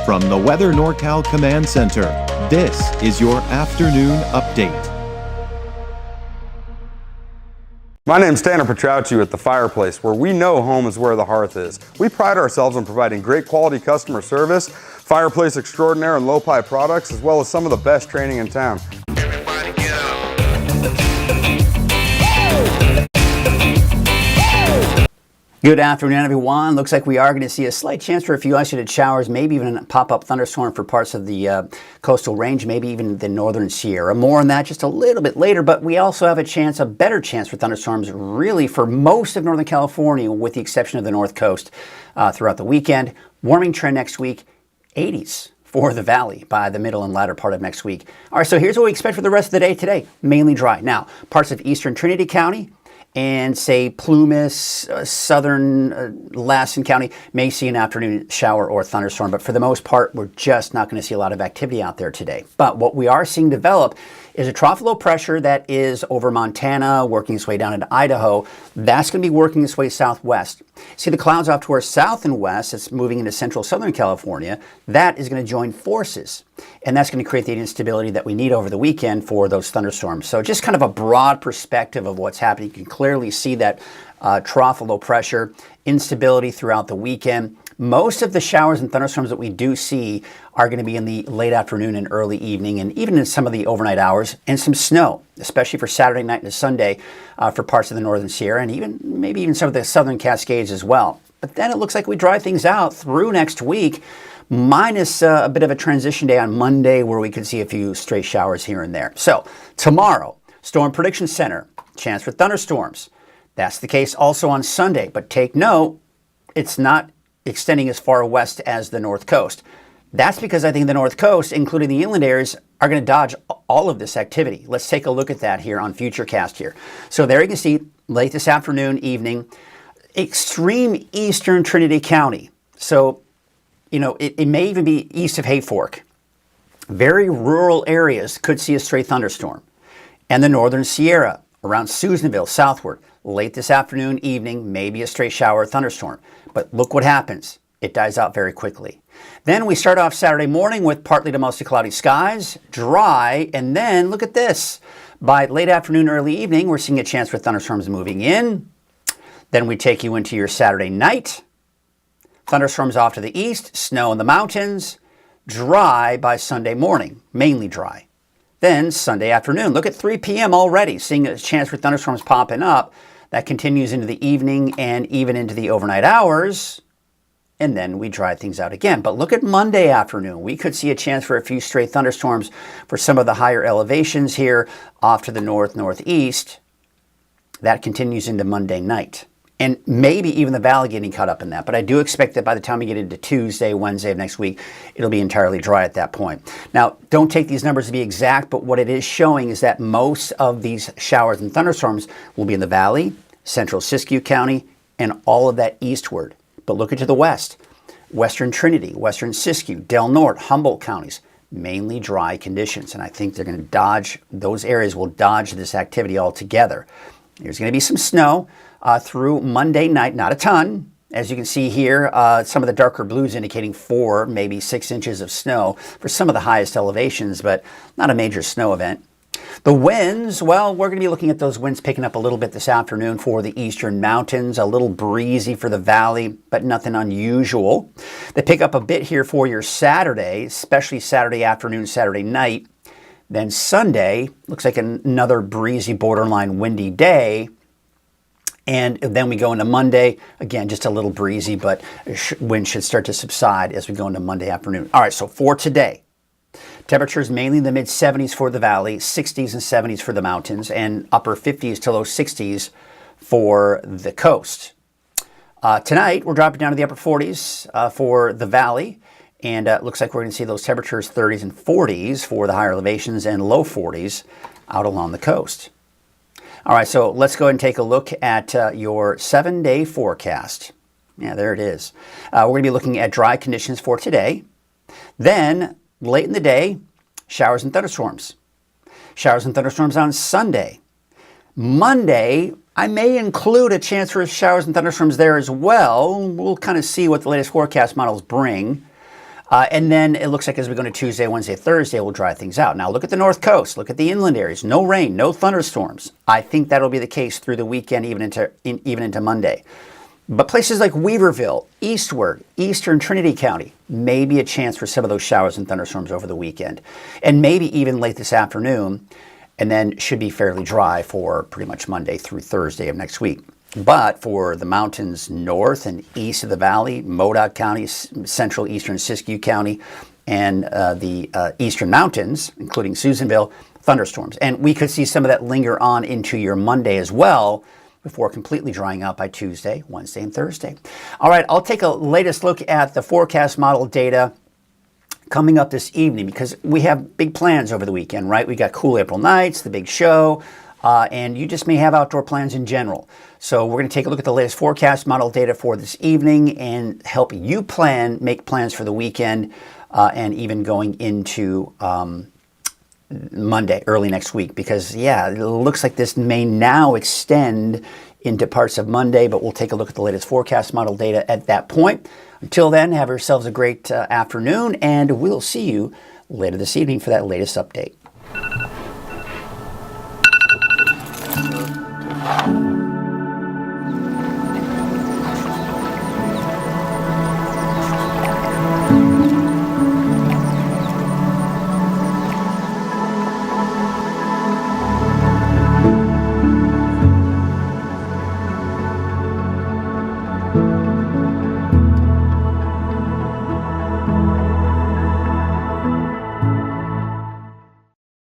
From the Weather NorCal Command Center, this is your afternoon update. My name's Tanner Petraucci at The Fireplace, where we know home is where the hearth is. We pride ourselves on providing great quality customer service, fireplace extraordinaire and low-pie products, as well as some of the best training in town. Everybody get up. Good afternoon, everyone. Looks like we are going to see a slight chance for a few isolated showers, maybe even a pop-up thunderstorm for parts of the coastal range, maybe even the northern Sierra. More on that just a little bit later, but we also have a better chance for thunderstorms really for most of Northern California, with the exception of the north coast throughout the weekend. Warming trend next week, 80s for the valley by the middle and latter part of next week. All right, so here's what we expect for the rest of the day today. Mainly dry. Now, parts of eastern Trinity County and say Plumas, southern Lassen County may see an afternoon shower or thunderstorm, but for the most part, we're just not going to see a lot of activity out there today. But what we are seeing develop is a trough low pressure that is over Montana, working its way down into Idaho. That's going to be working its way southwest. See the clouds off to our south and west, it's moving into central southern California. That is going to join forces, and that's going to create the instability that we need over the weekend for those thunderstorms. So just kind of a broad perspective of what's happening. You can clearly see that trough low pressure, instability throughout the weekend. Most of the showers and thunderstorms that we do see are going to be in the late afternoon and early evening, and even in some of the overnight hours, and some snow, especially for Saturday night and Sunday for parts of the northern Sierra, and maybe even some of the southern Cascades as well. But then it looks like we dry things out through next week, minus a bit of a transition day on Monday where we could see a few stray showers here and there. So tomorrow, Storm Prediction Center, chance for thunderstorms. That's the case also on Sunday, but take note, it's not extending as far west as the north coast. That's because I think the north coast, including the inland areas, are going to dodge all of this activity. Let's take a look at that here on Futurecast here. So there you can see late this afternoon, evening, extreme eastern Trinity County. So, it may even be east of Hayfork. Very rural areas could see a stray thunderstorm. And the northern Sierra, around Susanville, southward, late this afternoon, evening, maybe a stray shower or thunderstorm. But look what happens. It dies out very quickly. Then we start off Saturday morning with partly to mostly cloudy skies, dry, and then look at this. By late afternoon, early evening, we're seeing a chance for thunderstorms moving in. Then we take you into your Saturday night. Thunderstorms off to the east, snow in the mountains, dry by Sunday morning, mainly dry. Then Sunday afternoon, look at 3 p.m. already, seeing a chance for thunderstorms popping up. That continues into the evening and even into the overnight hours. And then we dry things out again. But look at Monday afternoon. We could see a chance for a few stray thunderstorms for some of the higher elevations here off to the north, northeast. That continues into Monday night. And maybe even the valley getting caught up in that. But I do expect that by the time we get into Tuesday, Wednesday of next week, it'll be entirely dry at that point. Now, don't take these numbers to be exact, but what it is showing is that most of these showers and thunderstorms will be in the valley, central Siskiyou County, and all of that eastward. But look to the west, western Trinity, western Siskiyou, Del Norte, Humboldt counties, mainly dry conditions. And I think they're going to those areas will dodge this activity altogether. There's going to be some snow through Monday night, not a ton. As you can see here, some of the darker blues indicating 4, maybe 6 inches of snow for some of the highest elevations, but not a major snow event. The winds, well, we're going to be looking at those winds picking up a little bit this afternoon for the eastern mountains, a little breezy for the valley, but nothing unusual. They pick up a bit here for your Saturday, especially Saturday afternoon, Saturday night. Then Sunday, looks like another breezy, borderline windy day. And then we go into Monday, again, just a little breezy, but wind should start to subside as we go into Monday afternoon. All right, so for today, temperatures mainly in the mid-70s for the valley, 60s and 70s for the mountains, and upper 50s to low 60s for the coast. Tonight, we're dropping down to the upper 40s for the valley, and it looks like we're going to see those temperatures 30s and 40s for the higher elevations and low 40s out along the coast. All right, so let's go ahead and take a look at your 7-day forecast. Yeah, there it is. We're going to be looking at dry conditions for today. Then, late in the day, showers and thunderstorms. Showers and thunderstorms on Sunday. Monday, I may include a chance for showers and thunderstorms there as well. We'll kind of see what the latest forecast models bring. And then it looks like as we go to Tuesday, Wednesday, Thursday, we'll dry things out. Now look at the North Coast, look at the inland areas. No rain, no thunderstorms. I think that'll be the case through the weekend, even into Monday. But places like Weaverville, eastward, eastern Trinity County, maybe a chance for some of those showers and thunderstorms over the weekend. And maybe even late this afternoon, and then should be fairly dry for pretty much Monday through Thursday of next week. But for the mountains north and east of the valley, Modoc County, central eastern Siskiyou County, and the eastern mountains, including Susanville, thunderstorms. And we could see some of that linger on into your Monday as well, before completely drying out by Tuesday, Wednesday, and Thursday. All right, I'll take a latest look at the forecast model data coming up this evening because we have big plans over the weekend, right? We got Cool April Nights, the big show, and you just may have outdoor plans in general. So we're going to take a look at the latest forecast model data for this evening and help you make plans for the weekend and even going into Monday, early next week, because yeah, it looks like this may now extend into parts of Monday, but we'll take a look at the latest forecast model data at that point. Until then, have yourselves a great afternoon, and we'll see you later this evening for that latest update.